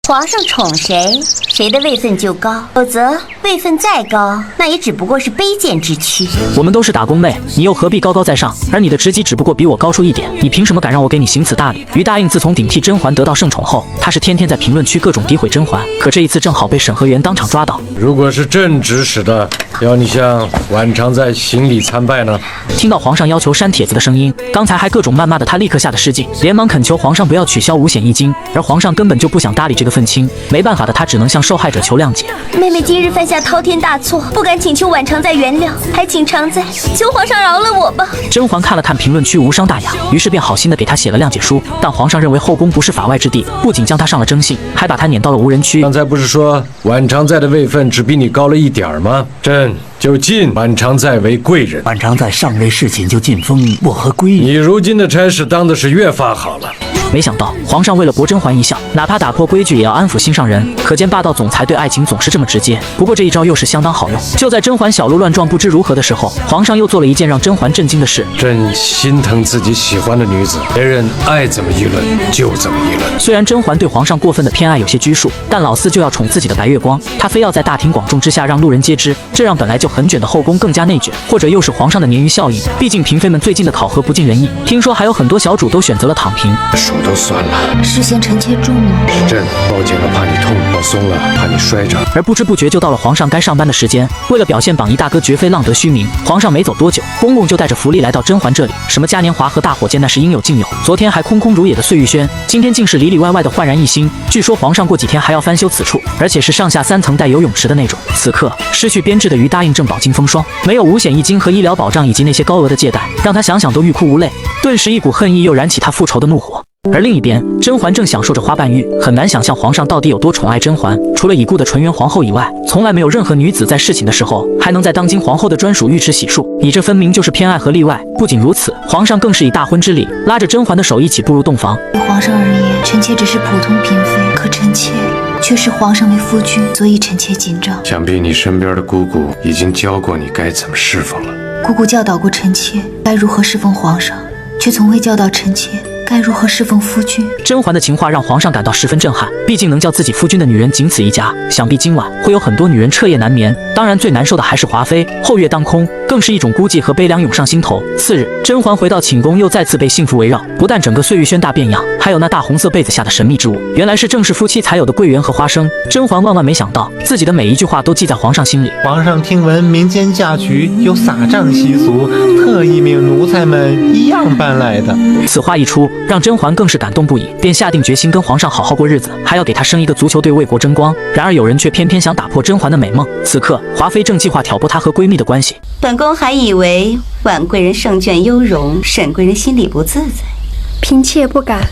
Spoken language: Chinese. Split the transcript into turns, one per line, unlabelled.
皇上宠谁，谁的位分就高，否则位分再高，那也只不过是卑贱之躯。
我们都是打工妹，你又何必高高在上？而你的职级只不过比我高出一点，你凭什么敢让我给你行此大礼？于答应自从顶替甄嬛得到圣宠后，他是天天在评论区各种诋毁甄嬛，可这一次正好被审核员当场抓到。
如果是朕指使的，要你向婉常在行礼参拜呢？
听到皇上要求删帖子的声音，刚才还各种谩骂的他立刻吓得失禁，连忙恳求皇上不要取消五险一金，而皇上根本就不想搭理这个愤青，没办法的他只能向受害者求谅解。
妹妹今日犯下滔天大错，不敢请求婉常在原谅，还请常在求皇上饶了我吧。
甄嬛看了看评论区无伤大雅，于是便好心的给他写了谅解书，但皇上认为后宫不是法外之地，不仅将他上了征信，还把他撵到了无人区。
刚才不是说婉常在的位分只比你高了一点吗？朕就晋婉常在为贵人。
婉常在尚未侍寝就晋封我和闺女。
你如今的差事当的是越发好了。
没想到皇上为了博甄嬛一笑，哪怕打破规矩也要安抚心上人，可见霸道总裁对爱情总是这么直接。不过这一招又是相当好用。就在甄嬛小鹿乱撞不知如何的时候，皇上又做了一件让甄嬛震惊的事。
朕心疼自己喜欢的女子，别人爱怎么议论就怎么议论。
虽然甄嬛对皇上过分的偏爱有些拘束，但老四就要宠自己的白月光，他非要在大庭广众之下让路人皆知，这让本来就很卷的后宫更加内卷，或者又是皇上的鲶鱼效应。毕竟嫔妃们最近的考核不尽人意，听说还有很多小主都选择了躺平。
手都酸了。
是嫌臣妾重吗？
朕抱紧了怕你痛，抱松了怕你摔着。
而不知不觉就到了皇上该上班的时间，为了表现榜一大哥绝非浪得虚名，皇上没走多久，公公就带着福利来到甄嬛这里。什么嘉年华和大火箭那是应有尽有，昨天还空空如也的碎玉轩，今天竟是里里外外的焕然一新。据说皇上过几天还要翻修此处，而且是上下3层带游泳池的那种。此刻失去编制的于答应正饱经风霜，没有五险一金和医疗保障以及那些高额的借贷，让他想想都欲哭无泪，顿时一股恨意又燃起他复仇的怒火。而另一边，甄嬛正享受着花瓣浴，很难想象皇上到底有多宠爱甄嬛。除了已故的纯元皇后以外，从来没有任何女子在侍寝的时候还能在当今皇后的专属浴池洗漱，你这分明就是偏爱和例外。不仅如此，皇上更是以大婚之礼拉着甄嬛的手一起步入洞房。
对皇上而言，臣妾只是普通嫔妃，可臣妾却是皇上为夫君，所以臣妾紧张。
想必你身边的姑姑已经教过你该怎么侍奉了。
姑姑教导过臣妾该如何侍奉皇上，却从未教导臣妾该如何侍奉夫君。
甄嬛的情话让皇上感到十分震撼，毕竟能叫自己夫君的女人仅此一家，想必今晚会有很多女人彻夜难眠。当然最难受的还是华妃，后月当空，更是一种孤寂和悲凉涌上心头。次日，甄嬛回到寝宫，又再次被幸福围绕，不但整个碎玉轩大变样，还有那大红色被子下的神秘之物，原来是正式夫妻才有的桂圆和花生。甄嬛万万没想到，自己的每一句话都记在皇上心里。
皇上听闻民间嫁娶有撒账习俗，特意命奴才们一样搬来的。
此话一出，让甄嬛更是感动不已，便下定决心跟皇上好好过日子，还要给他生一个足球队为国争光。然而有人却偏偏想打破甄嬛的美梦。此刻，华妃正计划挑拨她和闺蜜的关系。
本宫还以为婉贵人胜券优容，沈贵人心里不自在。
嫔妾不敢。